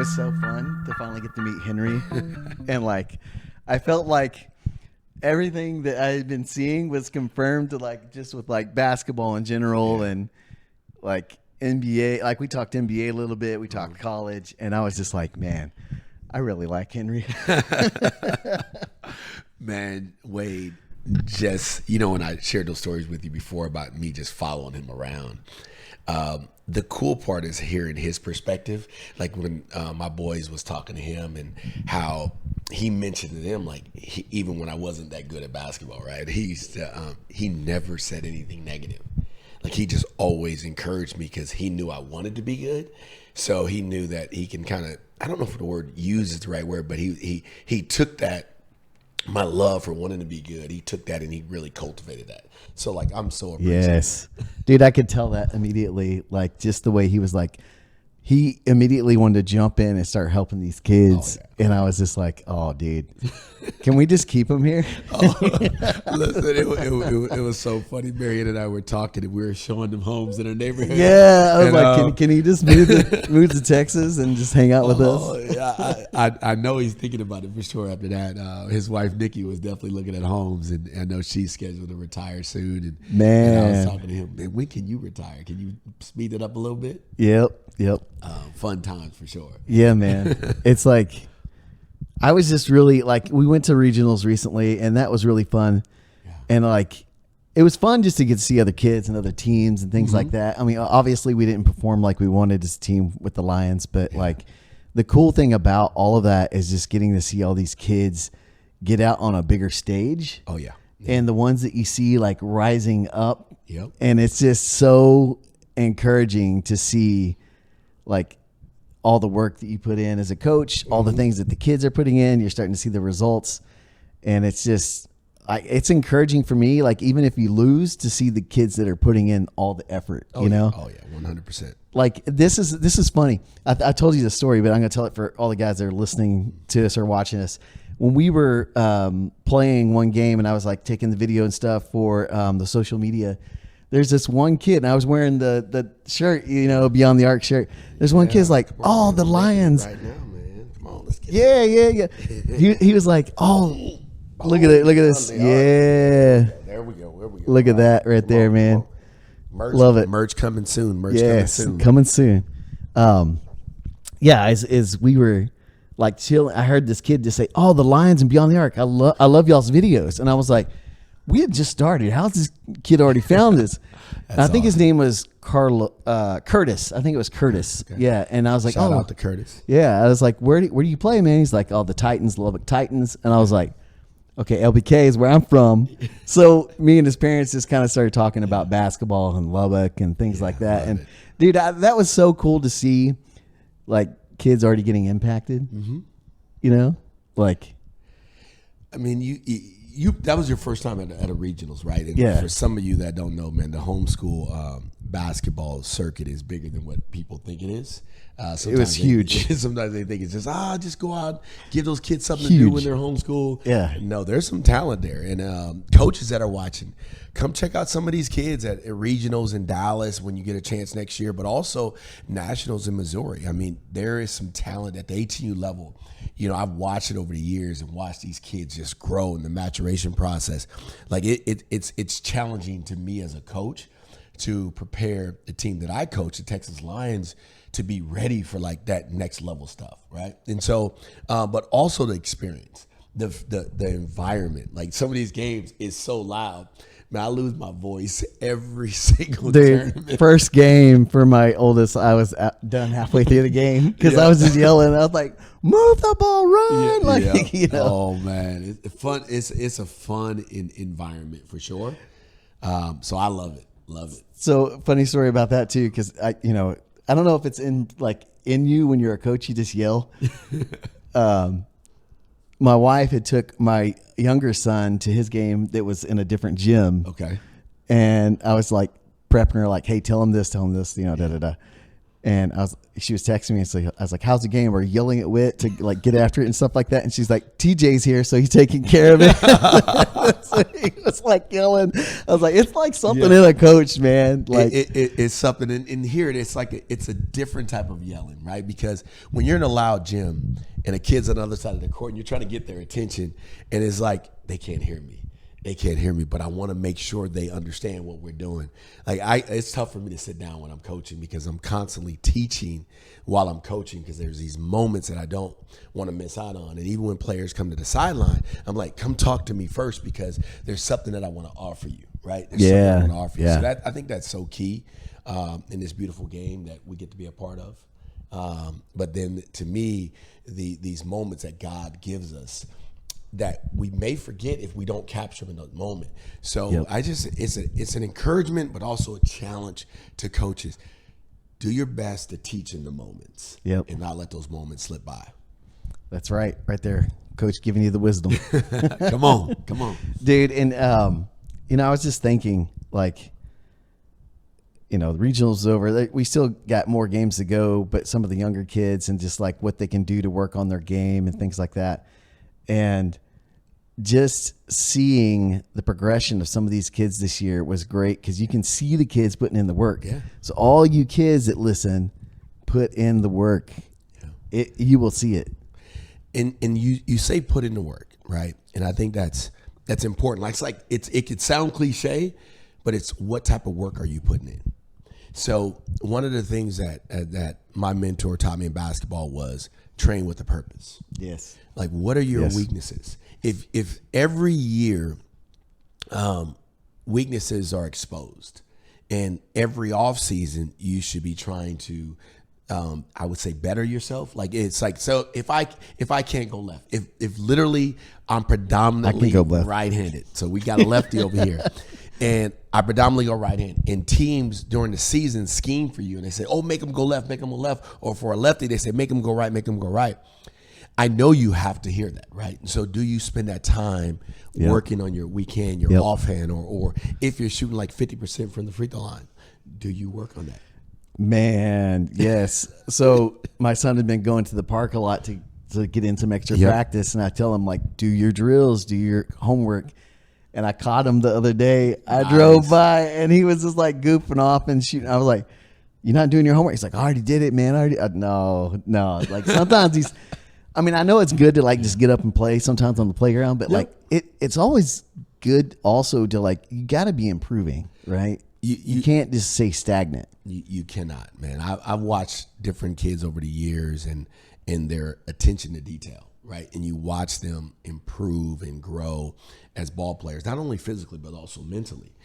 was so fun to finally get to meet Henry. And like, I felt like everything that I had been seeing was confirmed to like, just with like basketball in general and like NBA. Like we talked NBA a little bit, we talked college, and I was just like, man, I really like Henry. Man, Wade, just, you know, when I shared those stories with you before about me just following him around, the cool part is hearing his perspective. Like when my boys was talking to him and how he mentioned to them, like even when I wasn't that good at basketball, right? He used to, he never said anything negative. Like he just always encouraged me because he knew I wanted to be good. So he knew that he can kind of, I don't know if the word use is the right word, but he took that, my love for wanting to be good, he took that and he really cultivated that. So like, I'm so appreciative. Yes, dude, I could tell that immediately. Like just the way he was like, he immediately wanted to jump in and start helping these kids. And I was just like, oh, dude, can we just keep him here? Listen, it was so funny. Marion and I were talking and we were showing them homes in our neighborhood. Yeah, I was like, can he just move to Texas and just hang out with us? Yeah, I know he's thinking about it for sure after that. His wife, Nikki, was definitely looking at homes, and I know she's scheduled to retire soon. And I was talking to him, man, when can you retire? Can you speed it up a little bit? Yep. Fun times for sure. Yeah, man. It's like, I was just really like, we went to regionals recently and that was really fun. Yeah. And like, it was fun just to get to see other kids and other teams and things like that. I mean, obviously we didn't perform like we wanted as a team with the Lions, but like the cool thing about all of that is just getting to see all these kids get out on a bigger stage. Oh yeah. And the ones that you see like rising up. Yep. And it's just so encouraging to see like all the work that you put in as a coach, all the things that the kids are putting in, you're starting to see the results. And it's just, it's encouraging for me. Like, even if you lose, to see the kids that are putting in all the effort, you know? Oh yeah. 100%. Like this is funny. I told you the story, but I'm going to tell it for all the guys that are listening to us or watching us. When we were playing one game and I was like taking the video and stuff for the social media, there's this one kid, and I was wearing the shirt, you know, Beyond the Arc shirt. There's one kid's like, oh, the Lions. Right now, man. Come on, let's get Yeah. He was like, oh, look at it. Look at this. Yeah. There we go. Look at that right there, man. Merch, love it. Merch coming soon. Coming soon. Yeah, as we were like chilling, I heard this kid just say, oh, the Lions and Beyond the Arc. I love y'all's videos. And I was like, we had just started. How's this kid already found this? I think his name was Curtis. I think it was Curtis. Okay. Yeah. And I was like, shout out to Curtis. Yeah. I was like, where do you play, man? He's like, oh, the Titans, Lubbock Titans. And I was like, okay, LBK is where I'm from. So me and his parents just kind of started talking about basketball and Lubbock and things like that. And dude, that was so cool to see, like, kids already getting impacted. You know, like, I mean, you that was your first time at a regionals, right? And for some of you that don't know, man, the homeschool basketball circuit is bigger than what people think it is. It was huge. Sometimes they think it's just go out, give those kids something to do when they're homeschooled. Yeah. No, there's some talent there. And coaches that are watching, come check out some of these kids at regionals in Dallas when you get a chance next year, but also nationals in Missouri. I mean, there is some talent at the ATU level. You know, I've watched it over the years and watched these kids just grow in the maturation process. Like it's challenging to me as a coach to prepare the team that I coach, the Texas Lions, to be ready for like that next level stuff, right? And so, but also the experience, the environment. Like some of these games is so loud. Man, I lose my voice every single tournament. First game for my oldest, I was done halfway through the game because I was just yelling. I was like, "Move the ball, run!" You know. Oh man, it's fun. It's a fun environment for sure. So I love it. So funny story about that too, because I don't know if it's in you when you're a coach, you just yell. My wife had took my younger son to his game that was in a different gym. Okay. And I was like prepping her like, hey, tell him this, da-da-da. And she was texting me. And so I was like, how's the game? We're yelling at Whit to like get after it and stuff like that. And she's like, TJ's here, so he's taking care of it. So he was like yelling. I was like, it's like something in a coach, man. Like it's something in here. It's like it's a different type of yelling, right? Because when you're in a loud gym and a kid's on the other side of the court and you're trying to get their attention, and it's like they can't hear me. They can't hear me, but I want to make sure they understand what we're doing. Like it's tough for me to sit down when I'm coaching because I'm constantly teaching while I'm coaching because there's these moments that I don't want to miss out on. And even when players come to the sideline, I'm like, come talk to me first because there's something that I want to offer you, right? There's something I want to offer you. So I think that's so key in this beautiful game that we get to be a part of. But then to me, these moments that God gives us, that we may forget if we don't capture them in the moment. So it's an encouragement, but also a challenge to coaches. Do your best to teach in the moments and not let those moments slip by. That's right there. Coach giving you the wisdom. Come on. Dude. And, I was just thinking like, the regionals over. We still got more games to go, but some of the younger kids and just like what they can do to work on their game and things like that. And just seeing the progression of some of these kids this year was great because you can see the kids putting in the work. Yeah. So all you kids that listen, put in the work. Yeah. You will see it. And you say put in the work, right? And I think that's important. Like it could sound cliche, but it's what type of work are you putting in? So one of the things that my mentor taught me in basketball was train with a purpose. Yes. Like, what are your weaknesses? If every year weaknesses are exposed, and every off season you should be trying to, I would say, better yourself. Like it's like, so if I can't go left, if literally I'm predominantly right-handed, so we got a lefty over here. And I predominantly go right hand. And teams during the season scheme for you. And they say, oh, make them go left, make them go left. Or for a lefty, they say, make them go right, make them go right. I know you have to hear that, right? And so do you spend that time working on your weekend, your offhand, or if you're shooting like 50% from the free throw line, do you work on that? Man, yes. So my son had been going to the park a lot to get in some extra practice. And I tell him, like, do your drills, do your homework. And I caught him the other day. I drove by and he was just like goofing off and shooting. I was like, you're not doing your homework? He's like, I already did it, man. No. Like sometimes I know it's good to like just get up and play sometimes on the playground, but like it's always good also to like, you got to be improving, right? You can't just stay stagnant. You cannot, man. I've watched different kids over the years and their attention to detail. Right, and you watch them improve and grow as ball players, not only physically but also mentally.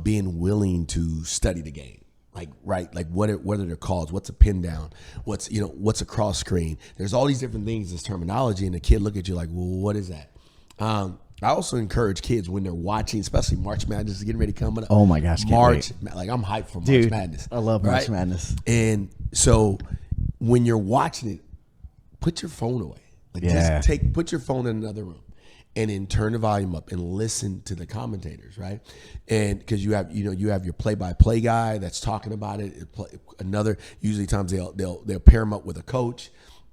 Being willing to study the game, like what are their calls? What's a pin down? What's a cross screen? There's all these different things. This terminology, and the kid look at you like, well, what is that? I also encourage kids when they're watching, especially March Madness is getting ready to come up. Oh my gosh, March! Like I'm hyped for March Madness. I love March Madness. And so when you're watching it, put your phone away. Just put your phone in another room and then turn the volume up and listen to the commentators, right? And because you have your play-by-play guy that's talking about it. Usually times they'll pair them up with a coach,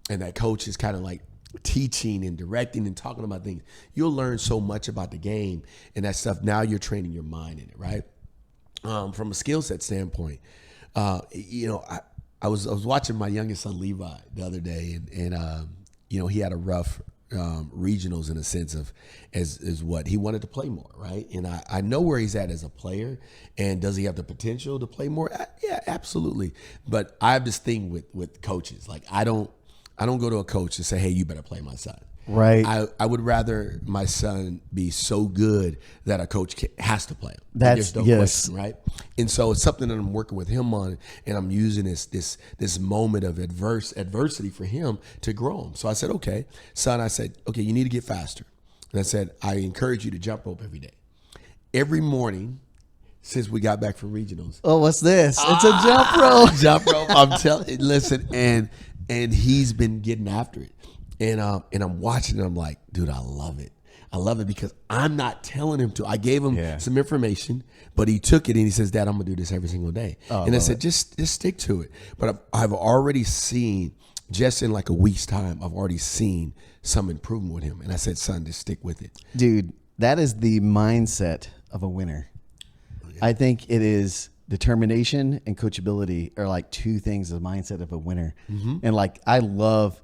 and that coach is kind of like teaching and directing and talking about things. You'll learn so much about the game and that stuff. Now you're training your mind in it, right? From a skill set standpoint, I was watching my youngest son Levi the other day, and he had a rough regionals in a sense of as what he wanted to play more, right? And I know where he's at as a player, and does he have the potential to play more? Yeah, absolutely. But I have this thing with coaches. Like I don't go to a coach and say, hey, you better play my son. Right. I would rather my son be so good that a coach has to play him. There's no question, right? And so it's something that I'm working with him on, and I'm using this moment of adversity for him to grow him. So I said, okay, son, you need to get faster. And I said, I encourage you to jump rope every day. Every morning since we got back from regionals. Oh, what's this? It's a jump rope. Jump rope. I'm telling you, listen, and he's been getting after it. And I'm watching it. I'm like, dude, I love it. I love it because I'm not telling him to. I gave him Yeah. some information, but he took it and he says, "Dad, I'm gonna do this every single day." Oh, and I said, just stick to it. But I've already seen, just in like a week's time, I've already seen some improvement with him. And I said, "Son, just stick with it." Dude, that is the mindset of a winner. I think it is determination and coachability are like two things, the mindset of a winner. And like, I love,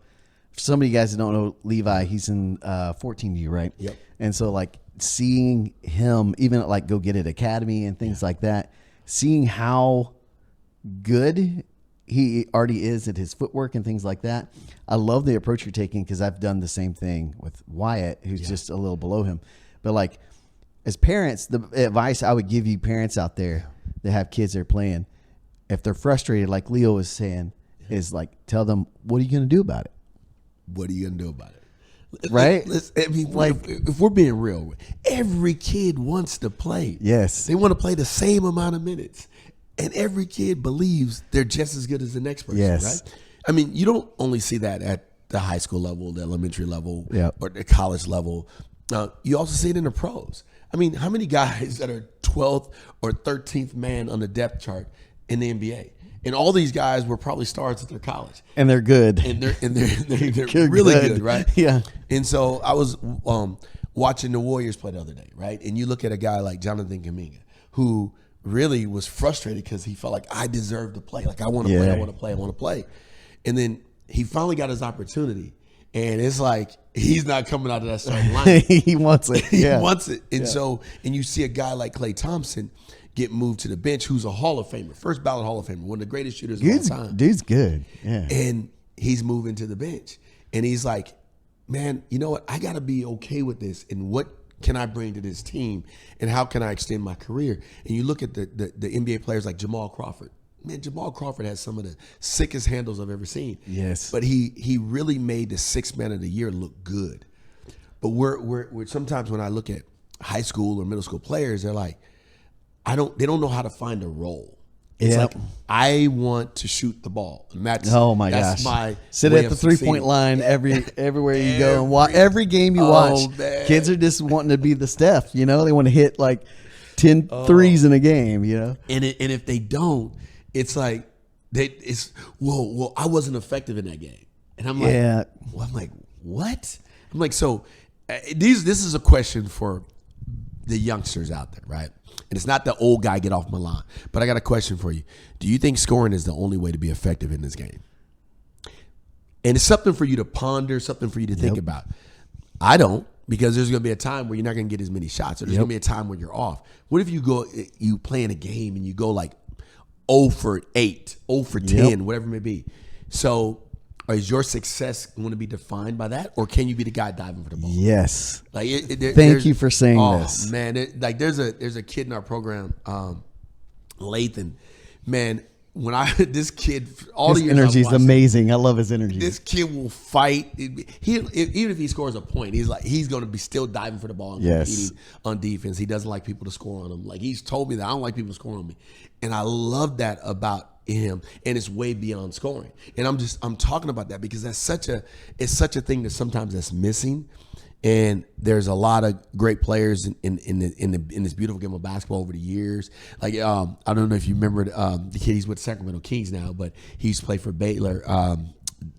for some of you guys that don't know Levi, he's in 14U, right? Yep. And so like seeing him even at like Go Get It Academy and things like that, seeing how good he already is at his footwork and things like that. I love the approach you're taking because I've done the same thing with Wyatt, who's just a little below him. But like, as parents, the advice I would give you parents out there that have kids that are playing, if they're frustrated, like Leo was saying, is like, tell them, what are you going to do about it? What are you gonna do about it? Right? I mean, like, if we're being real, every kid wants to play. Yes. They want to play the same amount of minutes. And every kid believes they're just as good as the next person, Yes. right? I mean, you don't only see that at the high school level, the elementary level, Yep. or the college level. You also see it in the pros. I mean, how many guys that are 12th or 13th man on the depth chart in the NBA? And all these guys were probably stars at their college. And they're good. And they're They're really good. good, right? Yeah. And so I was watching the Warriors play the other day, right? And you look at a guy like Jonathan Kuminga, who really was frustrated because he felt like, I deserve to play. Like, I want to play, I want to play, I want to play. And then he finally got his opportunity. And it's like, he's not coming out of that starting line. He wants it. He Yeah. wants it. And so, and you see a guy like Klay Thompson get moved to the bench, who's a Hall of Famer, first ballot Hall of Famer, one of the greatest shooters of all time. Dude's good. Yeah. And he's moving to the bench. And he's like, man, you know what? I got to be okay with this. And what can I bring to this team? And how can I extend my career? And you look at the NBA players like Jamal Crawford. Man, Jamal Crawford has some of the sickest handles I've ever seen. Yes. But he really made the sixth man of the year look good. But we're sometimes when I look at high school or middle school players, they're like, they don't know how to find a role. It's Yep. like, I want to shoot the ball. And that's gosh. my Sit way at the of 3-point succeeding. line everywhere you go and watch every game you watch. Man. Kids are just wanting to be the Steph, you know? They want to hit like 10 threes in a game, you know? And if they don't, it's like well, I wasn't effective in that game. And I'm like, Yeah. well, I'm like, what? I'm like, so this is a question for the youngsters out there, right? And it's not the old guy, get off my lawn. But I got a question for you. Do you think scoring is the only way to be effective in this game? And it's something for you to ponder, something for you to think about. I don't, because there's going to be a time where you're not going to get as many shots, or there's going to be a time where you're off. What if you play in a game and you go like 0 for 8, 0 for 10, whatever it may be? So is your success going to be defined by that, or can you be the guy diving for the ball? Yes. Like, Thank you for saying this. Man, there's a kid in our program, Lathan. Man, when this kid, all His the years I've energy is watched him, amazing. I love his energy. this kid will fight. Even if he scores a point, he's going to be still diving for the ball and competing on defense. He doesn't like people to score on him. Like, he's told me that I don't like people to score on me, and I love that about him. And it's way beyond scoring. And I'm talking about that because it's such a thing that sometimes that's missing. And there's a lot of great players in this beautiful game of basketball over the years. Like, I don't know if you remember the kid, he's with Sacramento Kings now, but he used to play for Baylor,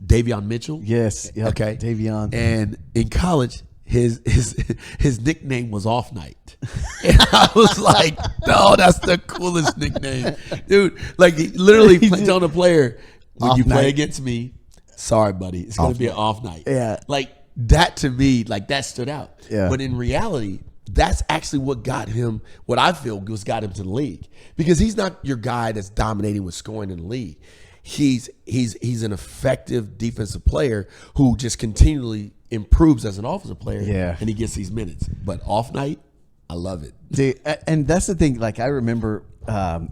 Davion Mitchell. Yes. Yep. Okay. Davion. And in college, his nickname was Off Night. And I was like, no, that's the coolest nickname. Dude, like, he literally telling a player, when Off you play night. against me, sorry, buddy, it's going to be an off night. Yeah. Like, that to me, like, that stood out. Yeah. But in reality, that's actually what got him, what I feel got him to the league. Because he's not your guy that's dominating with scoring in the league. He's an effective defensive player who just continually improves as an offensive player. Yeah. And he gets these minutes. But off night, I love it. Dude, and that's the thing. Like, I remember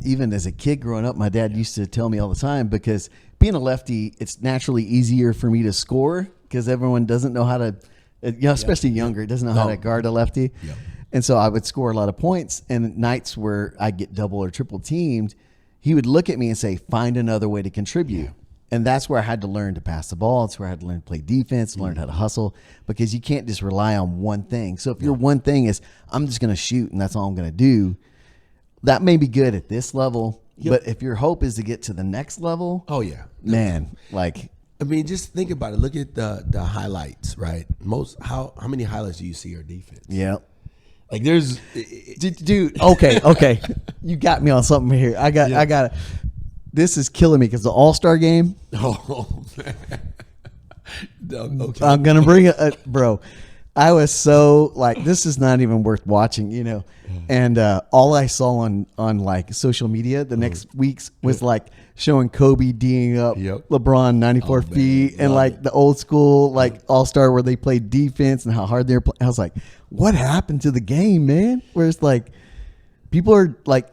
even as a kid growing up, my dad used to tell me all the time, because being a lefty, it's naturally easier for me to score because everyone doesn't know how to, especially younger, doesn't know how to guard a lefty. Yeah. And so I would score a lot of points. And nights where I get double or triple teamed, he would look at me and say, find another way to contribute. And that's where I had to learn to pass the ball. It's where I had to learn to play defense, learn how to hustle, because you can't just rely on one thing. So if your one thing is, I'm just going to shoot and that's all I'm going to do, that may be good at this level. But if your hope is to get to the next level, Oh yeah, man, like, I mean, just think about it. Look at the highlights, right? How many highlights do you see are defense? yeah. Like there's Dude, okay. You got me on something here. I got it. This is killing me because the All-Star game, oh man. Okay. I'm going to bring it, bro. I was so like, this is not even worth watching, you know. And all I saw on like social media the next weeks was like showing Kobe D'ing up LeBron 94 feet and like the old school like All-Star where they played defense and how hard they're playing. I was like, what happened to the game, man? Where it's like people are like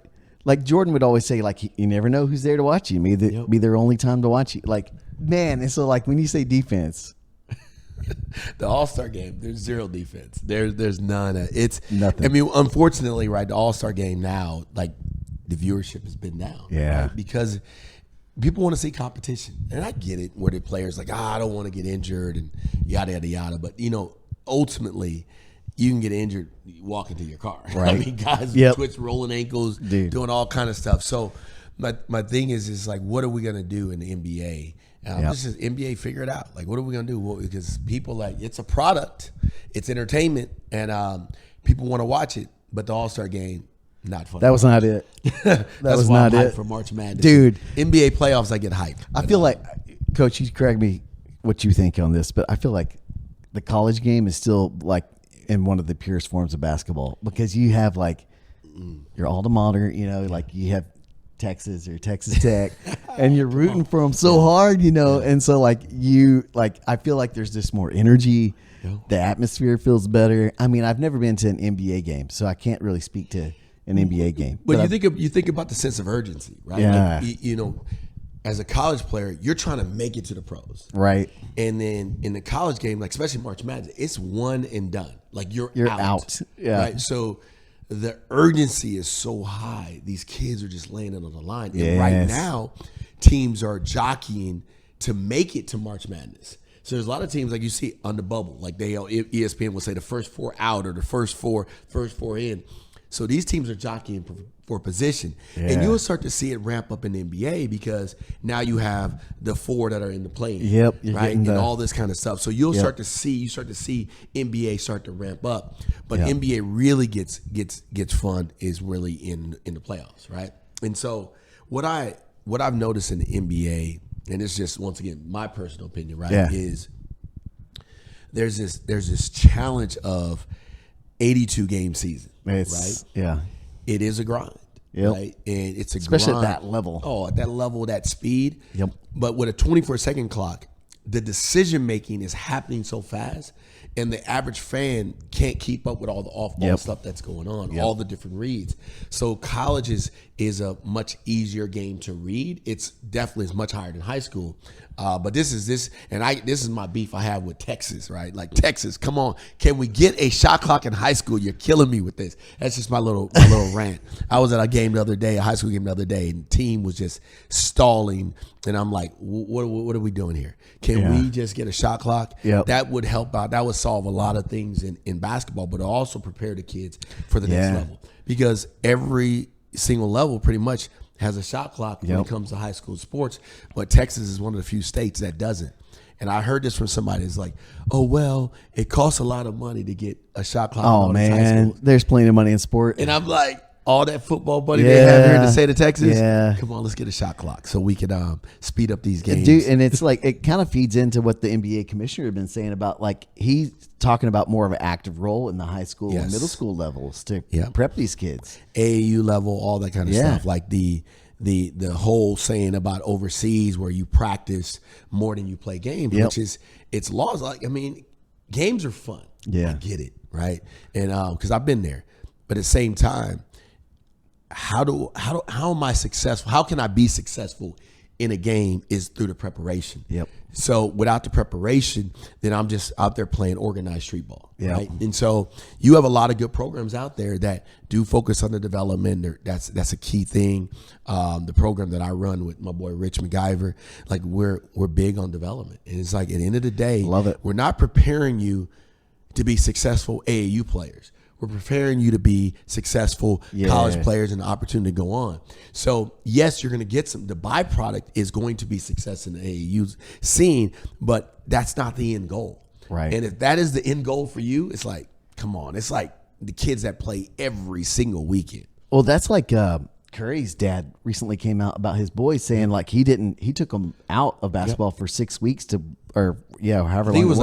Jordan would always say, like, you never know who's there to watch you. Be their only time to watch you. Like, man, and so like when you say defense, the All-Star game, there's zero defense. There's none. It's nothing. I mean, unfortunately, right, the All-Star game now, like the viewership has been down. Yeah. Right? Because people want to see competition. And I get it where the players like, I don't want to get injured and yada, yada, yada. But, you know, ultimately, you can get injured walking to your car. Right. I mean, guys twitch, rolling ankles, doing all kind of stuff. So my thing is like, what are we going to do in the NBA? This is NBA, figure it out. Like, what are we going to do? Well, because people like, it's a product, it's entertainment, and people want to watch it. But the All-Star game, not fun. that was not it. That That's was why not I'm hyped it. for March Madness. Dude. NBA playoffs, I get hyped. I feel like, Coach, you correct me what you think on this, but I feel like the college game is still like in one of the purest forms of basketball because you have like your alma mater, you know, like you have Texas or Texas Tech, and you're rooting for them so hard, you know, and so like I feel like there's just more energy. The atmosphere feels better. I mean, I've never been to an NBA game, so I can't really speak to an NBA game. But you think about the sense of urgency, right? Yeah. Like, you know, as a college player, you're trying to make it to the pros, right? And then in the college game, like especially March Madness, it's one and done. Like you're out. Yeah. Right. So the urgency is so high. These kids are just laying it on the line. And right now, teams are jockeying to make it to March Madness. So there's a lot of teams like you see on the bubble, like ESPN will say the first four out or the first four in. So these teams are jockeying for position. And you'll start to see it ramp up in the NBA because now you have the four that are in the play-in. Yep. Right. And all this kind of stuff. So you'll start to see NBA start to ramp up. But NBA really gets fun is really in the playoffs, right? And so what I've noticed in the NBA, and it's just once again my personal opinion, right, is there's this challenge of 82 game season. Right? Yeah. It is a grind. Yep. Right? And it's especially grind. at that level. Oh, at that level, that speed. Yep. But with a 24-second clock, the decision making is happening so fast, and the average fan can't keep up with all the off-ball stuff that's going on, all the different reads. So college is a much easier game to read. It's definitely is much higher than high school. But this is my beef I have with Texas, right? Like Texas, come on, can we get a shot clock in high school? You're killing me with this. That's just my little rant. I was at a game the other day, a high school game the other day, and the team was just stalling. And I'm like, what are we doing here? Can we just get a shot clock? Yep. That would help out. That would solve a lot of things in basketball, but also prepare the kids for the next level. Because every single level pretty much has a shot clock when it comes to high school sports, but Texas is one of the few states that doesn't. And I heard this from somebody that's like, oh, well, it costs a lot of money to get a shot clock. Oh, man, there's plenty of money in sport. And I'm like, all that football money they have here in the state of Texas, yeah. Come on, let's get a shot clock so we could speed up these games. Dude, and it's like, it kind of feeds into what the NBA commissioner had been saying about, like, he's talking about more of an active role in the high school and middle school levels to prep these kids. AAU level, all that kind of stuff. Like the whole saying about overseas where you practice more than you play games, which is, it's laws. Like, I mean, games are fun. Yeah. I get it, right? And because I've been there. But at the same time, how am I successful? How can I be successful in a game is through the preparation. Yep. So without the preparation, then I'm just out there playing organized street ball. Yep. Right. And so you have a lot of good programs out there that do focus on the development. That's a key thing. The program that I run with my boy Rich McIver, like we're big on development. And it's like at the end of the day, Love it. we're not preparing you to be successful AAU players. We're preparing you to be successful college players and the opportunity to go on. So yes, you're going to get the byproduct is going to be success in the AAU scene, but that's not the end goal. Right. And if that is the end goal for you, it's like, come on. It's like the kids that play every single weekend. Well, that's like Curry's dad recently came out about his boys saying like he took them out of basketball for 6 weeks however I think long it was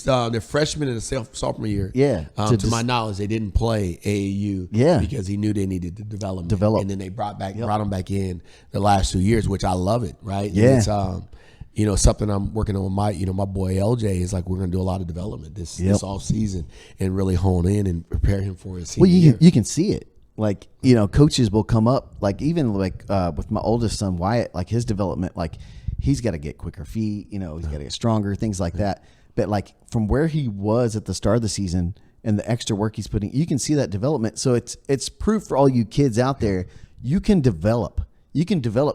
like their freshman and sophomore year. Yeah. To my knowledge, they didn't play AAU. Yeah. Because he knew they needed to develop. And then they brought them back in the last 2 years, which I love it. Right. Yeah. And it's, something I'm working on with my boy LJ is like, we're going to do a lot of development this off season and really hone in and prepare him for his senior year. You can see it. Like, coaches will come up, like even like with my oldest son, Wyatt, like his development, like he's got to get quicker feet, he's got to get stronger, things like that. But like from where he was at the start of the season and the extra work he's putting, you can see that development. So it's proof for all you kids out there. You can develop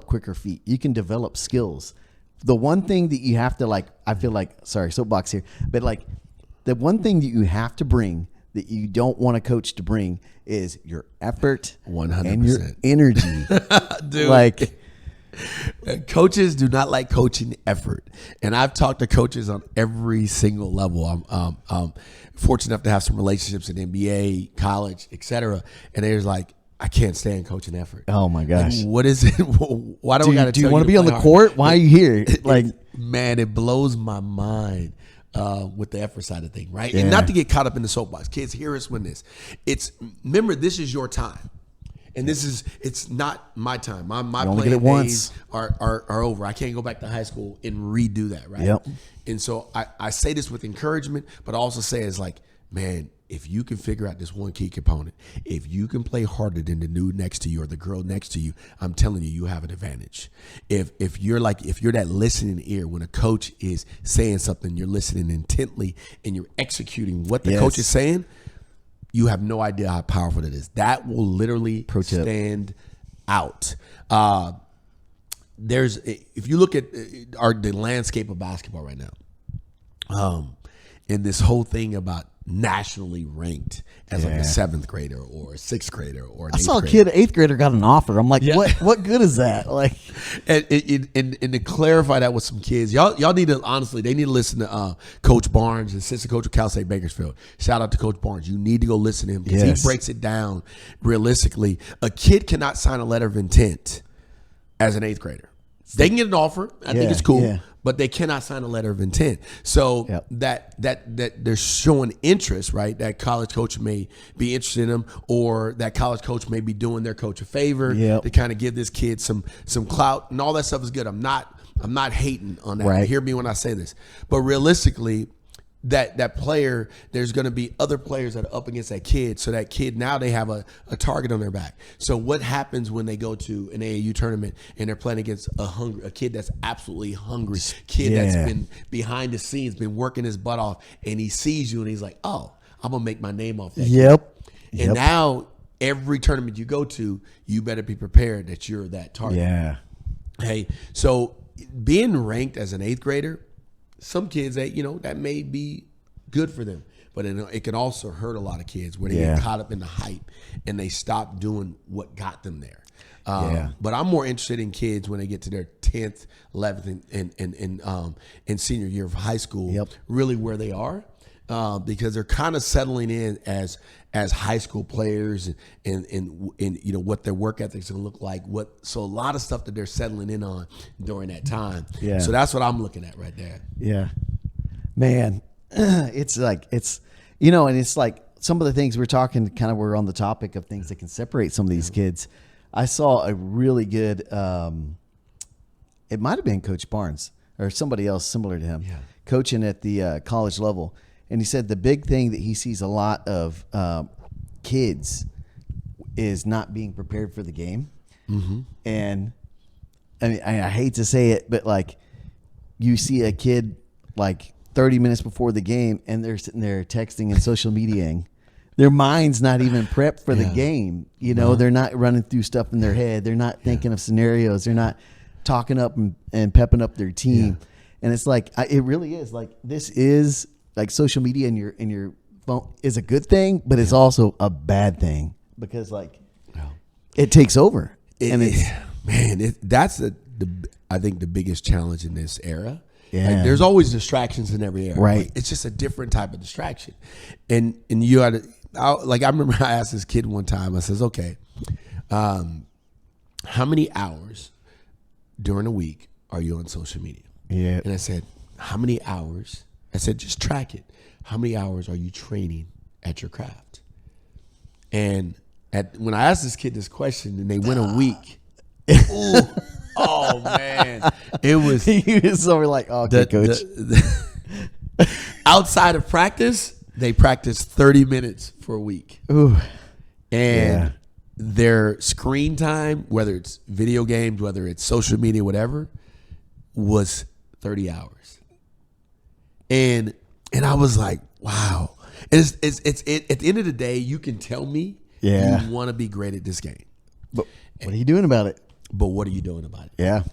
quicker feet. You can develop skills. The one thing that you have to I feel like, sorry, soapbox here, but like the one thing that you have to bring that you don't want a coach to bring is your effort 100%. and your energy. Dude. Like coaches do not like coaching effort. And I've talked to coaches on every single level. I'm fortunate enough to have some relationships in NBA, college, etc. And they're like, I can't stand coaching effort. Oh my gosh. Like, what is it? Why do I got to do you want to be on the court? Why are you here? Like, man, it blows my mind. With the effort side of thing, right? Yeah. And not to get caught up in the soapbox. Kids, hear us when remember, this is your time. And it's not my time. My only playing get it once. days are over. I can't go back to high school and redo that, right? Yep. And so I say this with encouragement, but I also say it's like, man, if you can figure out this one key component, if you can play harder than the dude next to you or the girl next to you, I'm telling you have an advantage. If you're that listening ear when a coach is saying something, you're listening intently and you're executing what the coach is saying, you have no idea how powerful it is. That will literally stand out. If you look at the landscape of basketball right now, and this whole thing about nationally ranked as like a 7th grader or a 6th grader or an 8th grader. I saw a kid, 8th grader, got an offer. I'm like, what good is that? Like, and to clarify that with some kids, y'all need to honestly, they need to listen to Coach Barnes, assistant coach of Cal State Bakersfield. Shout out to Coach Barnes. You need to go listen to him because he breaks it down realistically. A kid cannot sign a letter of intent as an 8th grader. They can get an offer. I think it's cool, but they cannot sign a letter of intent. So that they're showing interest, right? That college coach may be interested in them, or that college coach may be doing their coach a favor to kind of give this kid some clout, and all that stuff is good. I'm not hating on that. Right. Hear me when I say this, but realistically, that player, there's going to be other players that are up against that kid. So that kid, now they have a target on their back. So what happens when they go to an AAU tournament and they're playing against a kid that's absolutely hungry, kid that's been behind the scenes, been working his butt off, and he sees you and he's like, oh, I'm going to make my name off that kid. And now every tournament you go to, you better be prepared that you're that target. Yeah. Hey, so being ranked as an 8th grader, some kids that may be good for them, but it can also hurt a lot of kids where they get caught up in the hype and they stop doing what got them there. But I'm more interested in kids when they get to their 10th, 11th, and senior year of high school, really where they are, because they're kind of settling in as high school players and what their work ethics is going to look like. So a lot of stuff that they're settling in on during that time. Yeah. So that's what I'm looking at right there. Yeah, man, it's like and it's like some of the things we're talking. Kind of we're on the topic of things that can separate some of these kids. I saw a really good. It might have been Coach Barnes or somebody else similar to him, coaching at the college level. And he said the big thing that he sees a lot of kids is not being prepared for the game. Mm-hmm. And I mean, I hate to say it, but like you see a kid like 30 minutes before the game and they're sitting there texting and social mediaing. Their mind's not even prepped for the game. You know, they're not running through stuff in their head. They're not thinking of scenarios. They're not talking up and pepping up their team. Yeah. And it's like, it really is like, this is like social media in your phone is a good thing, but it's also a bad thing because like it takes over. That's I think the biggest challenge in this era. Yeah. Like, there's always distractions in every era. Right. It's just a different type of distraction. And you got to, like, I remember I asked this kid one time, I says, okay, how many hours during a week are you on social media? Yeah. And I said, how many hours? I said, just track it. How many hours are you training at your craft? And when I asked this kid this question and they went a week, ooh, oh man, it was. You just were like, oh, okay, coach. Outside of practice, they practiced 30 minutes for a week. Ooh. And their screen time, whether it's video games, whether it's social media, whatever, was 30 hours. And I was like, wow. It's at the end of the day, you can tell me you want to be great at this game. But what are you doing about it? But what are you doing about it? Yeah.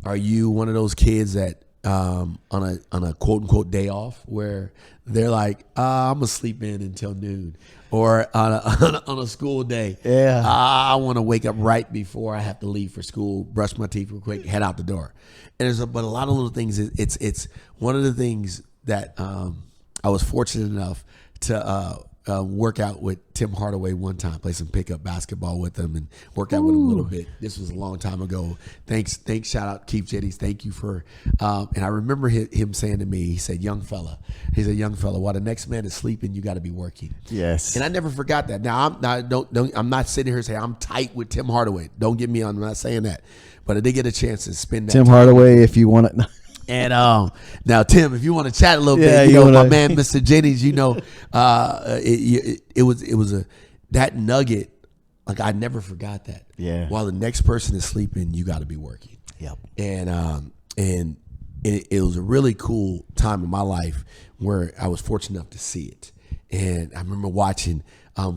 Are you one of those kids that on a quote unquote day off where they're like, I'm gonna sleep in until noon, or on a school day, I want to wake up right before I have to leave for school, brush my teeth real quick, head out the door. And but a lot of little things. It's one of the things that I was fortunate enough to work out with Tim Hardaway one time, play some pickup basketball with him and work out with him a little bit. This was a long time ago. Thanks, shout out Keith Jennings. Thank you for, and I remember him saying to me, he said, young fella, while the next man is sleeping, you got to be working. Yes. And I never forgot that. Now I'm not sitting here saying I'm tight with Tim Hardaway. Don't get me on, I'm not saying that, but I did get a chance to spend that Tim time. Hardaway, if you want it. And now, Tim, if you want to chat a little bit, my man, Mr. Jennings, it was that nugget. Like, I never forgot that. Yeah. While the next person is sleeping, you got to be working. Yep. And it was a really cool time in my life where I was fortunate enough to see it. And I remember watching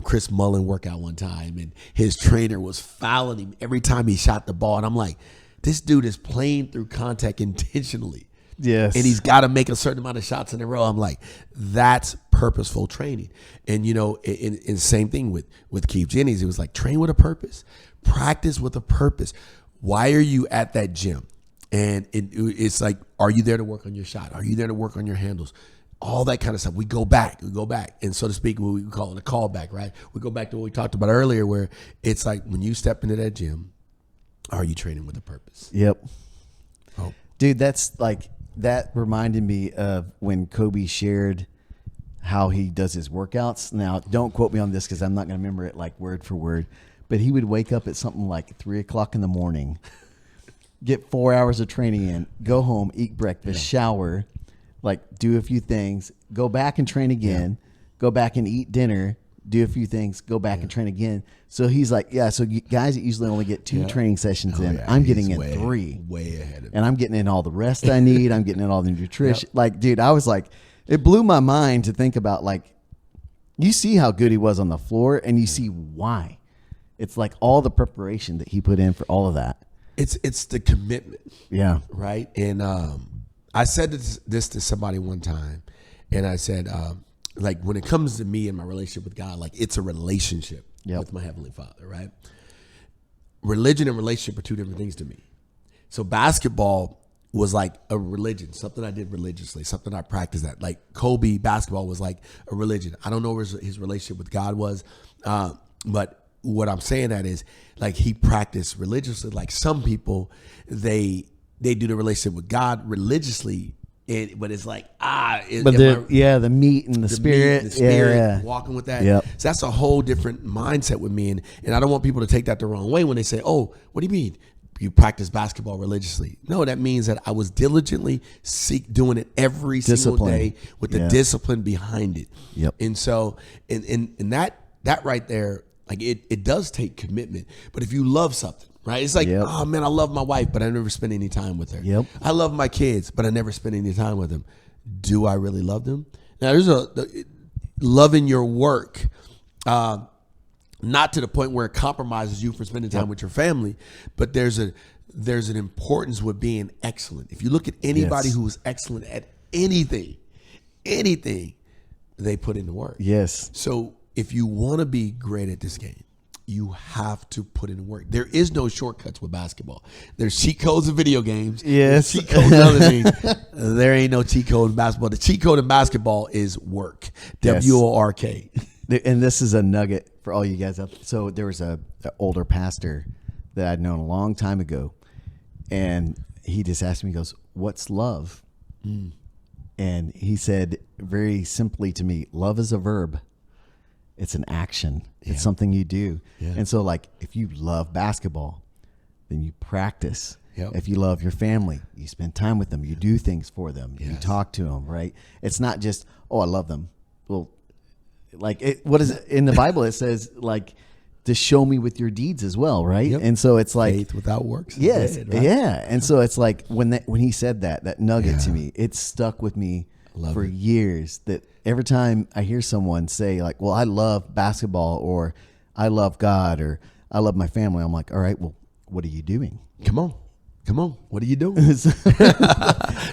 Chris Mullin work out one time, and his trainer was fouling him every time he shot the ball. And I'm like, this dude is playing through contact intentionally. Yes. And he's got to make a certain amount of shots in a row. I'm like, that's purposeful training. And, and same thing with Keith Jennings. It was like, train with a purpose, practice with a purpose. Why are you at that gym? And it's like, are you there to work on your shot? Are you there to work on your handles? All that kind of stuff. We go back. And so to speak, we call it a callback, right? We go back to what we talked about earlier, where it's like, when you step into that gym, are you training with a purpose? Yep. Oh. Dude, that reminded me of when Kobe shared how he does his workouts. Now, don't quote me on this because I'm not going to remember it like word for word, but he would wake up at something like 3:00 in the morning, get 4 hours of training in, go home, eat breakfast, shower, like do a few things, go back and train again, go back and eat dinner, do a few things, go back and train again. So he's like, so guys that usually only get 2 training sessions in, I'm getting in 3. Way ahead of me. And I'm getting in all the rest I need. I'm getting in all the nutrition. Like, dude, I was like, it blew my mind to think about, like, you see how good he was on the floor and you see why. It's like all the preparation that he put in for all of that. It's the commitment. Yeah. Right. And I said this to somebody one time, and I said, like, when it comes to me and my relationship with God, like, it's a relationship with my Heavenly Father, right? Religion and relationship are two different things to me. So basketball was like a religion, something I did religiously, something I practiced at. Like Kobe, basketball was like a religion. I don't know where his relationship with God was, but what I'm saying that is, like, he practiced religiously. Like some people, they do the relationship with God religiously, but it's like, the meat and the spirit, walking with that. Yep. So that's a whole different mindset with me, and I don't want people to take that the wrong way when they say, "Oh, what do you mean you practice basketball religiously?" No, that means that I was diligently doing it every single day with the discipline behind it. Yep. And so, and that right there, like, it does take commitment. But if you love something, right? It's like, Yep. oh man, I love my wife, but I never spend any time with her. Yep. I love my kids, but I never spend any time with them. Do I really love them? Now, there's loving your work, not to the point where it compromises you for spending time with your family, but there's an importance with being excellent. If you look at anybody Yes. who is excellent at anything, they put in the work. Yes. So if you want to be great at this game, you have to put in work. There is no shortcuts with basketball. There's cheat codes in video games. Yes. There's cheat codes in other things. There ain't no cheat code in basketball. The cheat code in basketball is work. Yes. WORK. And this is a nugget for all you guys up. So there was a older pastor that I'd known a long time ago, and he just asked me, he goes, "What's love?" And he said very simply to me, "Love is a verb. It's an action. It's something you do." Yeah. And so, like, if you love basketball, then you practice. Yep. If you love your family, you spend time with them. You do things for them. You Yes. talk to them, right? It's not just, oh, I love them. Well, like, what is it in the Bible? It says, like, to show me with your deeds as well, right? Yep. And so it's like, Faith without works. is yes, dead, right? yeah. And so it's like when he said that nugget to Yeah. me, it stuck with me Love for it. years. That every time I hear someone say, like, well, I love basketball, or I love God, or I love my family, I'm like, all right, well, what are you doing? Come on. What are you doing?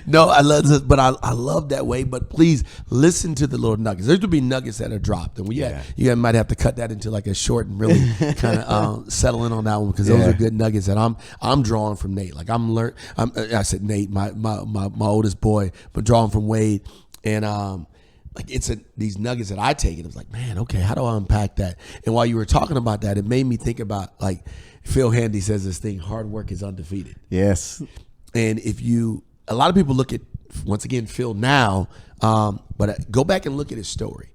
No, I love this, but I love that way. But please listen to the little nuggets. There's going to be nuggets that are dropped, and you might have to cut that into like a short and really kind of settle in on that one, because those are good nuggets that I'm drawing from Nate. Like I said Nate, my oldest boy, but drawing from Wade, and like these nuggets that I take, and it was like, man, okay, how do I unpack that? And while you were talking about that, it made me think about, like, Phil Handy says this thing: hard work is undefeated. Yes. And a lot of people look at, once again, Phil now, but go back and look at his story.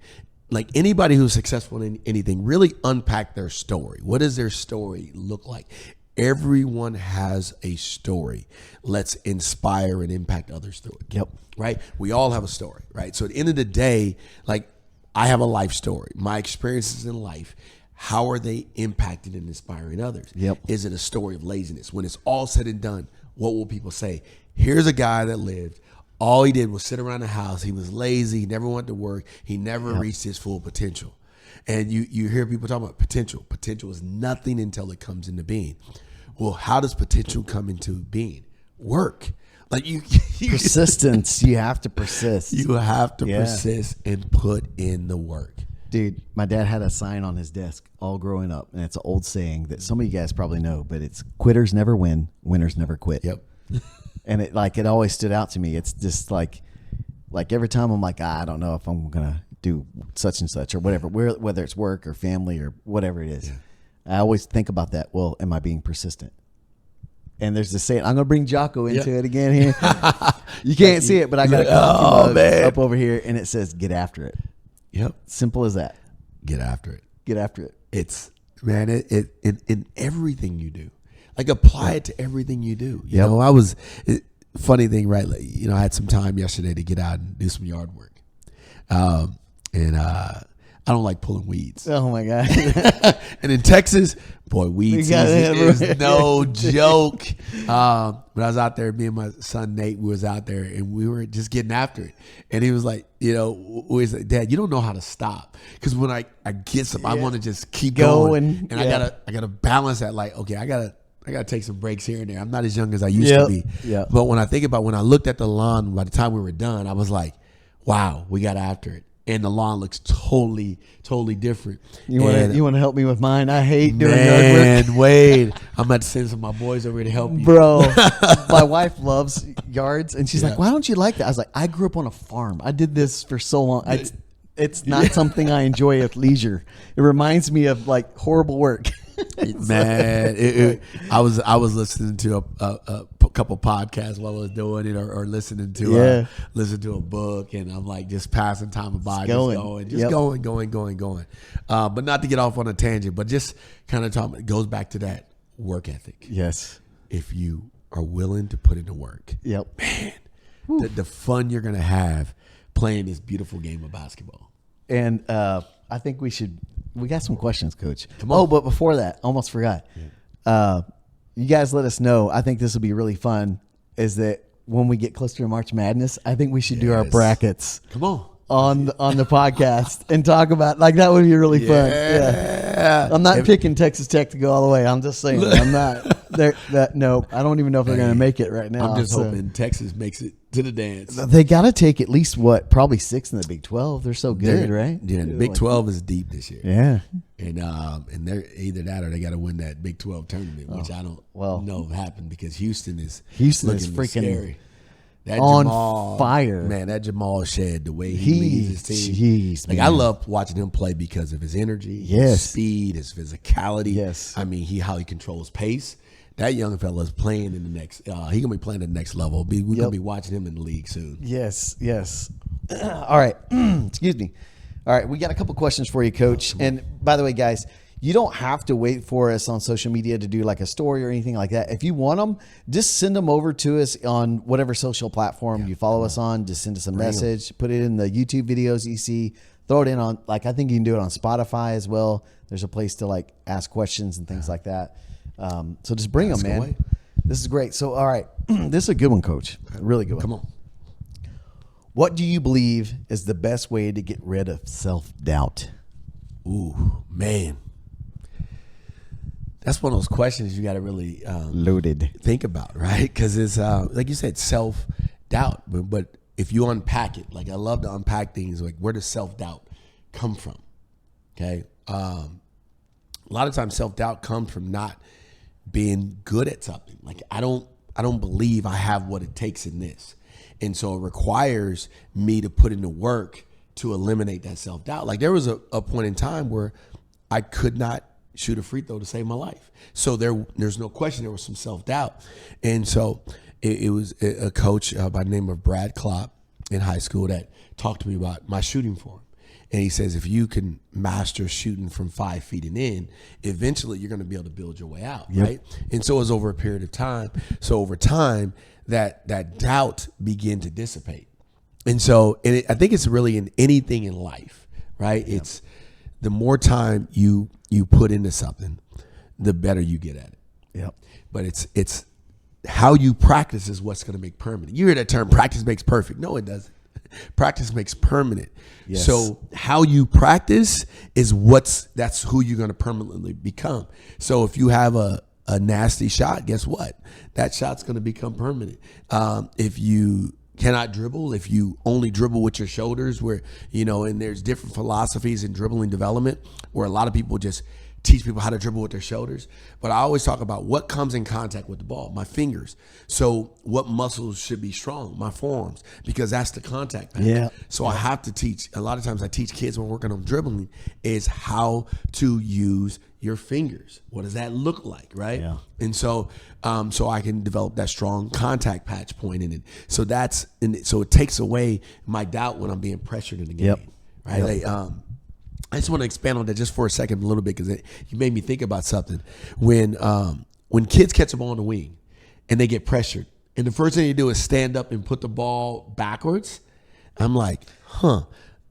Like, anybody who's successful in anything, really unpack their story. What does their story look like? Everyone has a story. Let's inspire and impact others through it. Yep. Right? We all have a story, right? So at the end of the day, like, I have a life story. My experiences in life, how are they impacting and inspiring others? Yep. Is it a story of laziness? When it's all said and done, what will people say? Here's a guy that lived. All he did was sit around the house. He was lazy. He never went to work. He never reached his full potential. And you hear people talking about potential. Potential is nothing until it comes into being. Well, how does potential come into being? Work. Like you Persistence. You have to persist. You have to persist and put in the work. Dude, my dad had a sign on his desk all growing up, and it's an old saying that some of you guys probably know, but it's quitters never win, winners never quit. Yep. And it always stood out to me. It's just like every time I'm like, I don't know if I'm gonna do such and such or whatever, whether it's work or family or whatever it is. I always think about that. Well, am I being persistent? And there's this saying, I'm gonna bring Jocko into it again here. You can't see it, but I got a coffee mug up over here, and it says, "Get after it." Yep. Simple as that. Get after it. Get after it. It's, man, it in everything you do. Like, apply it to everything you do. You know, funny thing, right? Like, you know, I had some time yesterday to get out and do some yard work. And I don't like pulling weeds. Oh my God. And in Texas, boy, weed season is no joke. But I was out there, me and my son Nate, we was out there, and we were just getting after it. And he was like, you know, we was like, Dad, you don't know how to stop. Because when I get some, I want to just keep going. And I gotta balance that, like, okay, I gotta take some breaks here and there. I'm not as young as I used to be. Yep. But when I think about when I looked at the lawn, by the time we were done, I was like, wow, we got after it. And the lawn looks totally different. You want to help me with mine? I hate doing yard work. Man, Wade, I'm about to send some of my boys over here to help you. Bro, my wife loves yards, and she's like, why don't you like that? I was like, I grew up on a farm. I did this for so long. It's not something I enjoy at leisure. It reminds me of, like, horrible work. Man, I was listening to a couple podcasts while I was doing it, or listening to a book, and I'm like just passing time by, going. But not to get off on a tangent, but just kind of talking. It goes back to that work ethic. Yes, if you are willing to put in the work, man, the fun you're gonna have playing this beautiful game of basketball. And I think we got some questions, Coach. Come on. Oh, but before that, almost forgot. you guys let us know. I think this will be really fun. Is that when we get closer to March Madness, I think we should do our Yes. brackets Come on. on the podcast and talk about like that would be really fun. Yeah. I'm not picking Texas Tech to go all the way. I'm just saying I'm not. No, I don't even know if they're going to make it right now. I'm just so. hoping Texas makes it to the dance. They got to take at least probably 6 in the Big 12. They're so good, right? Yeah, the Big 12 is deep this year. Yeah. And they're either that or they got to win that Big 12 tournament, which I don't know if happened because Houston is looking freaking scary. That on Jamal, fire. Man, that Jamal Shed, the way he leads his team. Jeez, like man. I love watching him play because of his energy, his Yes. speed, his physicality. Yes. I mean, how he controls pace. That young fella is playing in the next. He gonna be playing at the next level. We're gonna be watching him in the league soon. Yes. All right. Excuse me. All right. We got a couple questions for you, Coach. And by the way, guys, you don't have to wait for us on social media to do like a story or anything like that. If you want them, just send them over to us on whatever social platform you follow us on. Just send us a message. Put it in the YouTube videos you see. Throw it in on, like, I think you can do it on Spotify as well. There's a place to like ask questions and things like that. So just bring them, man. away. This is great. So, all right. This is a good one, Coach. A really good one. Come on. What do you believe is the best way to get rid of self-doubt? Ooh, man. That's one of those questions you got to really Loaded. think about, right? Because it's like you said, self-doubt. But if you unpack it, like I love to unpack things, like where does self-doubt come from? Okay. A lot of times self-doubt comes from not being good at something. Like I don't believe I have what it takes in this. And so it requires me to put in the work to eliminate that self-doubt. Like there was a point in time where I could not shoot a free throw to save my life. So there's no question there was some self-doubt. And so it was a coach by the name of Brad Klopp in high school that talked to me about my shooting form. And he says, if you can master shooting from 5 feet and in, eventually you're going to be able to build your way out, right? And so it was over a period of time. So over time, that doubt began to dissipate. And so I think it's really in anything in life, right? Yep. It's the more time you put into something, the better you get at it. Yep. But it's how you practice is what's going to make permanent. You hear that term, practice makes perfect. No, it doesn't. Practice makes permanent. Yes. So how you practice is that's who you're going to permanently become. So if you have a nasty shot, guess what? That shot's going to become permanent. If you cannot dribble, if you only dribble with your shoulders, where, and there's different philosophies in dribbling development where a lot of people just teach people how to dribble with their shoulders. But I always talk about what comes in contact with the ball, my fingers. So what muscles should be strong? My forearms, because that's the contact pattern. Yeah. So I have to teach, a lot of times I teach kids when we're working on dribbling is how to use your fingers. What does that look like, right? Yeah. And so so I can develop that strong contact patch point in it. So so it takes away my doubt when I'm being pressured in the game. Yep. Right? Yep. Like, I just want to expand on that just for a second, a little bit, because you made me think about something. When kids catch a ball on the wing and they get pressured, and the first thing they do is stand up and put the ball backwards, I'm like,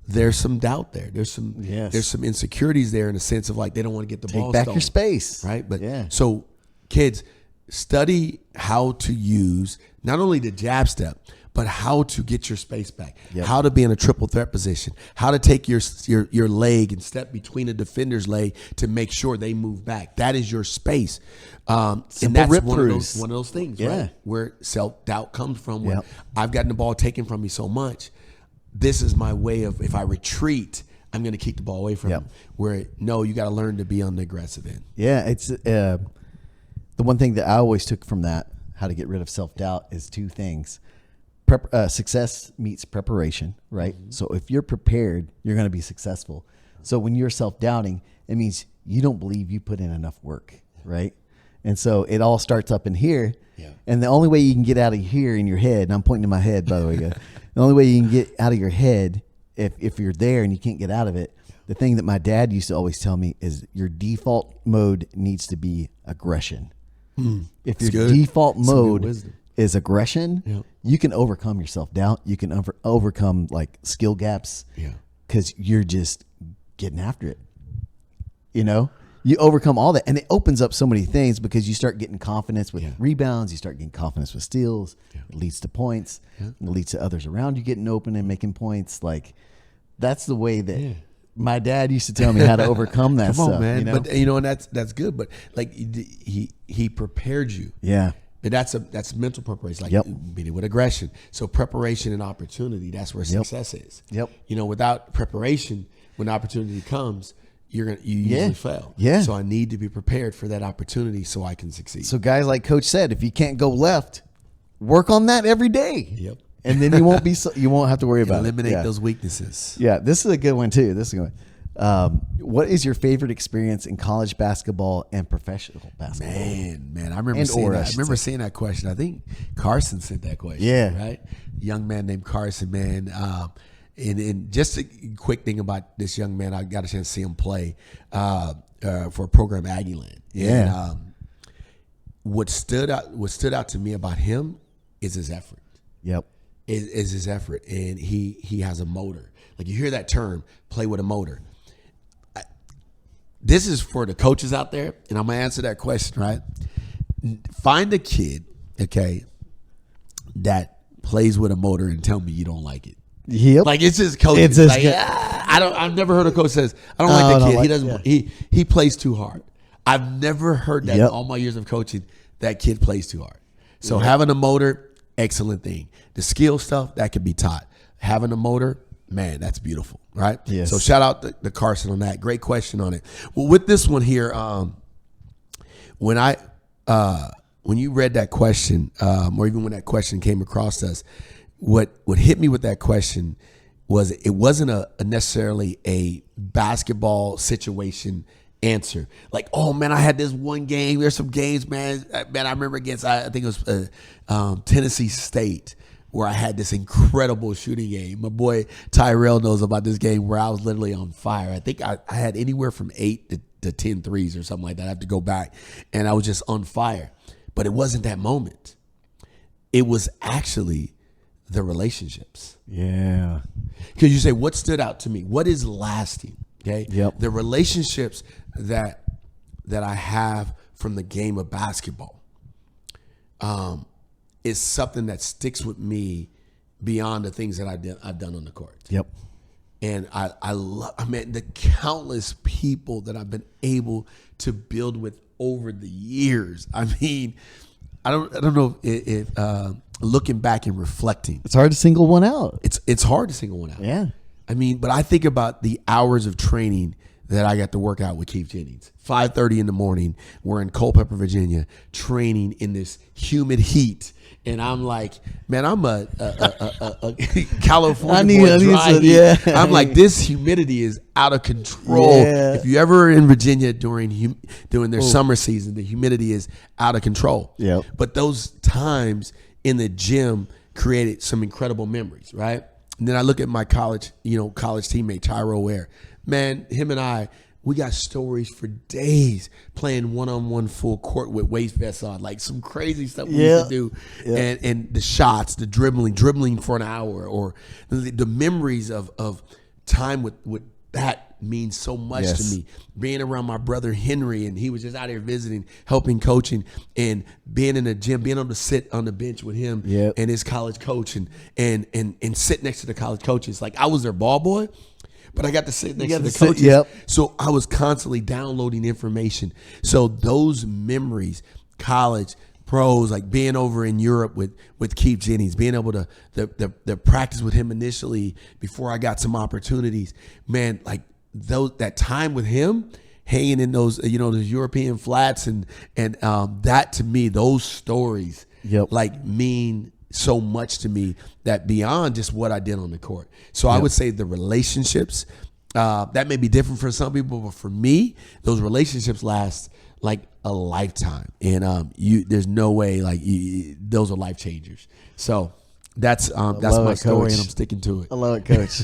there's some doubt there. There's some insecurities there in the sense of like they don't want to get the ball Take back stolen, your space. right? But yeah. So kids, study how to use not only the jab step, but how to get your space back, how to be in a triple threat position, how to take your leg and step between a defender's leg to make sure they move back. That is your space. And that's one of those things, right? Where self-doubt comes from, where I've gotten the ball taken from me so much. This is my way of, if I retreat, I'm going to keep the ball away from him. Where, no, you got to learn to be on the aggressive end. Yeah, it's the one thing that I always took from that, how to get rid of self-doubt, is two things. Success meets preparation, right? Mm-hmm. So if you're prepared, you're going to be successful. So when you're self-doubting, it means you don't believe you put in enough work, right? And so it all starts up in here. Yeah. And the only way you can get out of here in your head, and I'm pointing to my head, by the way, guys, the only way you can get out of your head, if you're there and you can't get out of it, the thing that my dad used to always tell me is your default mode needs to be aggression. If your default mode is aggression, you can overcome your self-doubt. You can overcome like skill gaps because you're just getting after it. You overcome all that, and it opens up so many things because you start getting confidence with rebounds. You start getting confidence with steals. It leads to points. It leads to others around you getting open and making points. Like that's the way that my dad used to tell me how to overcome that Come on, stuff. man. You know? But and that's good. But like he prepared you. Yeah. But that's mental preparation, like meeting with aggression. So preparation and opportunity, that's where success is. Yep. Without preparation, when opportunity comes, you usually fail. Yeah. So I need to be prepared for that opportunity so I can succeed. So guys, like Coach said, if you can't go left, work on that every day. Yep. And then you won't you won't have to worry about eliminate those weaknesses. Yeah, this is a good one too. This is a good one. What is your favorite experience in college basketball and professional basketball? Man, I remember seeing that question. I think Carson sent that question. Yeah. Right? Young man named Carson, man. And just a quick thing about this young man, I got a chance to see him play for a program, Aggieland. Yeah. And, what stood out to me about him is his effort. Yep. Is his effort, and he has a motor. Like you hear that term, play with a motor. This is for the coaches out there, and I'm gonna answer that question, right? Find a kid, okay, that plays with a motor and tell me you don't like it. Yep. Like it's just coaches. It's just like, I've never heard a coach says, I don't like that kid. He doesn't. He plays too hard. I've never heard that in all my years of coaching. That kid plays too hard. So having a motor, excellent thing. The skill stuff that can be taught. Having a motor, man, that's beautiful, right? Yes. So shout out to Carson on that. Great question on it. Well, with this one here, when you read that question, or even when that question came across us, what hit me with that question was it wasn't a necessarily a basketball situation answer. Like, oh man, I had this one game. There's some games, man. I remember against I think it was Tennessee State, where I had this incredible shooting game. My boy Tyrell knows about this game where I was literally on fire. I think I had anywhere from 8 to 10 threes or something like that. I have to go back, and I was just on fire. But it wasn't that moment. It was actually the relationships. Yeah. Because you say, what stood out to me? What is lasting? Okay. Yep. The relationships that I have from the game of basketball is something that sticks with me beyond the things that I've done on the court. Yep. And I mean, the countless people that I've been able to build with over the years. I mean, I don't know if looking back and reflecting, It's hard to single one out. it's hard to single one out. Yeah. I mean, but I think about the hours of training that I got to work out with Keith Jennings. 5:30 in the morning, we're in Culpeper, Virginia, training in this humid heat. And I'm like, man, I'm a California boy dry heat. I'm like, this humidity is out of control. Yeah. If you ever in Virginia during their summer season, the humidity is out of control. Yep. But those times in the gym created some incredible memories, right? And then I look at my college teammate, Tyro Ware. Man, him and I, we got stories for days playing one-on-one full court with waist vests on, like some crazy stuff we used to do. Yeah. And the shots, the dribbling for an hour, or the memories of time with that means so much to me. Being around my brother Henry, and he was just out here visiting, helping coaching, and being in the gym, being able to sit on the bench with him and his college coach, and sit next to the college coaches. Like, I was their ball boy, but I got to sit next to the coaches. So I was constantly downloading information. So those memories, college, pros, like being over in Europe with Keith Jennings, being able to the practice with him initially before I got some opportunities, man, like that time with him, hanging in those those European flats, and that to me, those stories like mean so much to me, that beyond just what I did on the court. So I would say the relationships, that may be different for some people, but for me, those relationships last like a lifetime, and there's no way, like, those are life changers. So that's my story, and I'm sticking to it. I love it, Coach.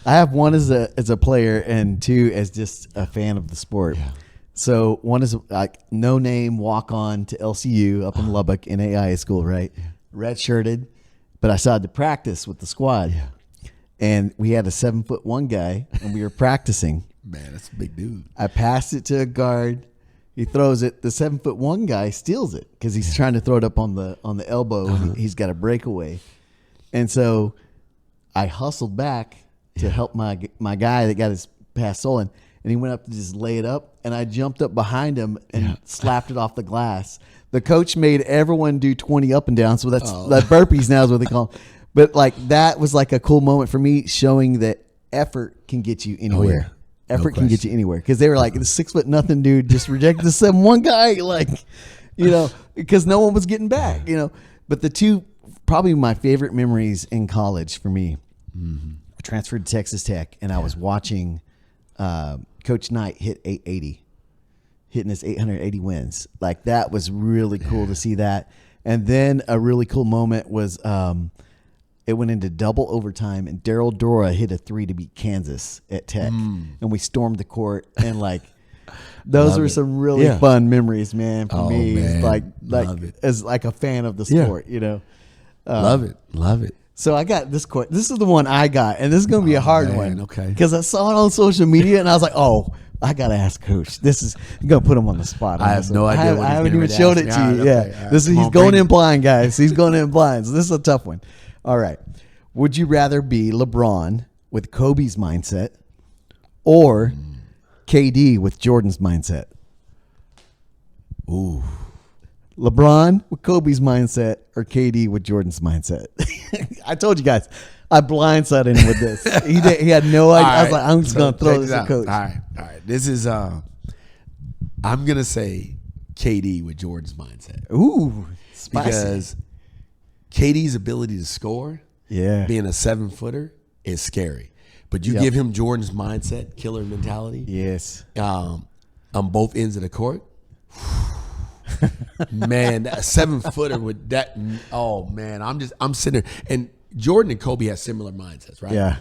I have one as a player, and two as just a fan of the sport. Yeah. So one is like no name walk on to LCU up in Lubbock in AI school, right? Yeah. Red-shirted, but I started to practice with the squad. Yeah. And we had a 7'1" guy, and we were practicing. Man, that's a big dude. I passed it to a guard. He throws it. The 7'1" guy steals it because he's trying to throw it up on the elbow. And he's got a breakaway, and so I hustled back to help my guy that got his pass stolen, and he went up to just lay it up, and I jumped up behind him and slapped it off the glass. The coach made everyone do 20 up and down, so that's that burpees now is what they call them. But like that was like a cool moment for me, showing that effort can get you anywhere. Effort can get you anywhere, because they were like, the 6'0" dude just rejected the 7'1" guy, like, because no one was getting back, But the two, probably my favorite memories in college for me, I transferred to Texas Tech, and I was watching Coach Knight hit 880, hitting his 880 wins. Like, that was really cool to see that. And then a really cool moment was it went into double overtime, and Daryl Dora hit a 3 to beat Kansas at Tech, and we stormed the court, and like those were some really fun memories, man. For me, man. like as like a fan of the sport, Love it. So I got this court. This is the one I got, and this is going to be a hard one, okay? Because I saw it on social media, and I was like, oh. I gotta ask Coach. I'm gonna put him on the spot. I have no idea. I haven't even showed it to you. Yeah, he's going in blind, guys. He's going in blind. So this is a tough one. All right. Would you rather be LeBron with Kobe's mindset, or KD with Jordan's mindset? Ooh. LeBron with Kobe's mindset, or KD with Jordan's mindset? I told you guys. I blindsided him with this. He had no idea. Right. I was like, I'm just going to throw this at Coach. All right. This is, I'm going to say KD with Jordan's mindset. Ooh, spicy. Because KD's ability to score, being a 7-footer, is scary. But you give him Jordan's mindset, killer mentality. Yes. On both ends of the court. Man, that 7-footer with that. Oh, man. I'm sitting there. And Jordan and Kobe have similar mindsets, right? Yeah.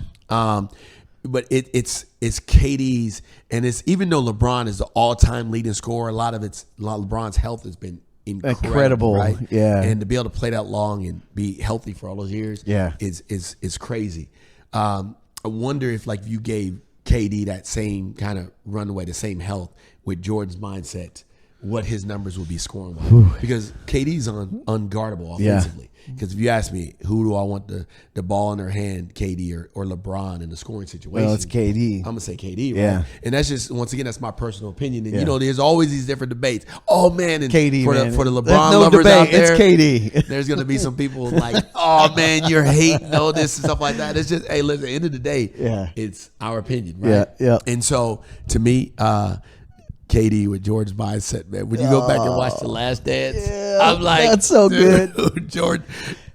But it's KD's, and it's, even though LeBron is the all-time leading scorer, a lot of LeBron's health has been incredible, right? Yeah. And to be able to play that long and be healthy for all those years, is crazy. I wonder if like you gave KD that same kind of runway, the same health with Jordan's mindset, what his numbers would be scoring wise. Because KD's unguardable offensively. Because if you ask me, who do I want the ball in their hand, KD or LeBron in the scoring situation? Well, it's KD. I'm going to say KD, right? Yeah. And that's just, once again, that's my personal opinion. And, there's always these different debates. Oh, man. And KD, for the LeBron no lovers debate. out there, it's KD. there's going to be some people like, oh, man, you're hating all this and stuff like that. It's just, hey, listen, at the end of the day, it's our opinion, right? Yeah. And so, to me, KD with George's mindset, man. When you go back and watch The Last Dance, I'm like, that's so good. Jordan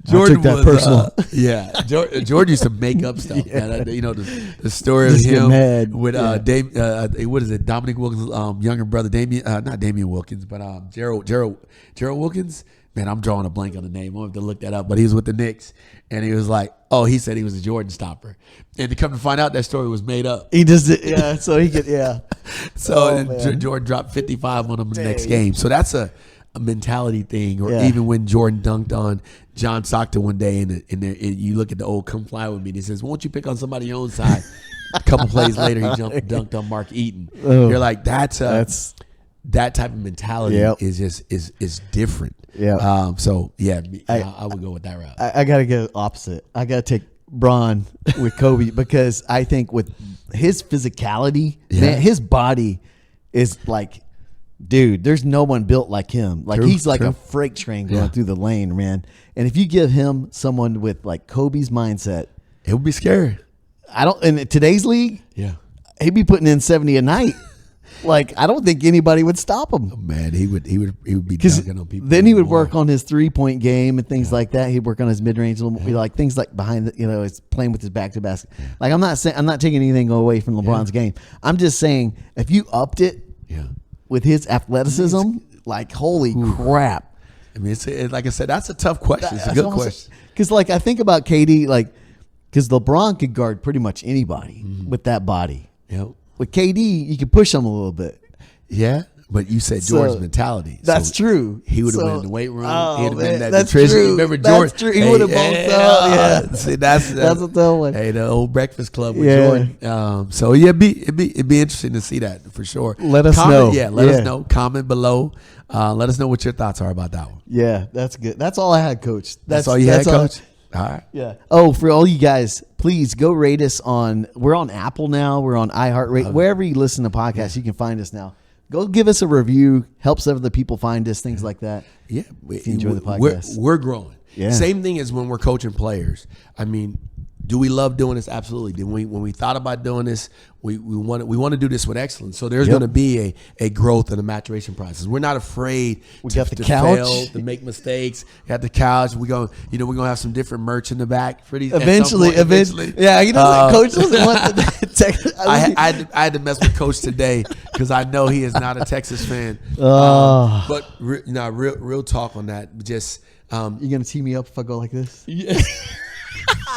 took that was personal. George used to make up stuff. Man. The story Just of get him mad. with what is it? Dominic Wilkins' younger brother, not Damian Wilkins, but Gerald Wilkins. Man, I'm drawing a blank on the name. I'll have to look that up. But he was with the Knicks, and he was like, oh, he said he was a Jordan stopper. And to come to find out, that story was made up. He just so he could, So Jordan dropped 55 on him the next game. So that's a mentality thing. Or even when Jordan dunked on John Stockton one day, and you look at the old "Come Fly With Me," and he says, won't you pick on somebody your own side? A couple plays later, he dunked on Mark Eaton. You're like, that's that type of mentality is different. Yeah. I would go with that route. I got to go opposite. I got to take Bron with Kobe because I think with his physicality, man, his body is like, dude, there's no one built like him. Like he's like a freight train going through the lane, man. And if you give him someone with like Kobe's mindset, it would be scary. In today's league, he'd be putting in 70 a night. Like, I don't think anybody would stop him. Oh, man, he would be dunking on people. Then he would work on his 3-point game and things like that. He'd work on his mid range, like things like behind the, he's playing with his back to basket. Like, I'm not taking anything away from LeBron's game. I'm just saying if you upped it with his athleticism, like holy crap. I mean, it's like I said, that's a tough question. It's a good question. Because like I think about KD, like because LeBron could guard pretty much anybody with that body. Yep. With KD, you can push him a little bit. Yeah, But you said So, Jordan's mentality. That's So true. He would have So- been in the weight room. Oh, He'd have man, been that that's nutrition. true. Remember That's Jordan? true. He would have bulked up. Yeah. See, that's That's a tough one. Hey, the old Breakfast Club with Yeah. Jordan. So yeah, it'd be interesting to see that for sure. Let us Comment, know. Yeah, let Yeah. us know. Comment below. Let us know what your thoughts are about that one. Yeah, that's good. That's all I had, Coach. That's all you had, Coach? All right. Yeah. Oh, for all you guys, please go rate us we're on Apple now. We're on iHeartRadio. Wherever you listen to podcasts, you can find us now. Go give us a review. Helps other people find us, things like that. Yeah. If you enjoy the podcast. We're growing. Yeah. Same thing as when we're coaching players. I mean, do we love doing this? Absolutely. When we thought about doing this, we want to do this with excellence. So there's Yep. going to be a growth and a maturation process. We're not afraid to couch. fail, to make mistakes. We got the couch. We're gonna have some different merch in the back for these. Eventually. Yeah, Coach doesn't want the Texas. I had to mess with Coach today because I know he is not a Texas fan. Oh. But real talk on that. Just You gonna tee me up if I go like this?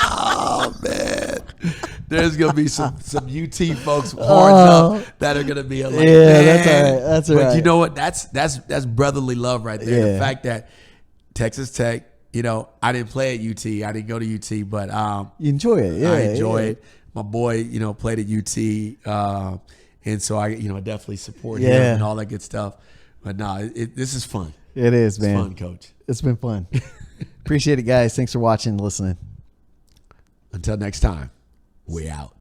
oh man, there's gonna be some UT folks horns up that are gonna be like, Yeah, man. that's all right. That's all But right. you know what? That's brotherly love right there. Yeah. The fact that Texas Tech, I didn't play at UT. I didn't go to UT, but You enjoy it. Yeah, I enjoy yeah. it. My boy, played at UT, and so I definitely support him Yeah. and all that good stuff. But no, this is fun. It is, man. It's fun, Coach. It's been fun. Appreciate it, guys. Thanks for watching and listening. Until next time, we out.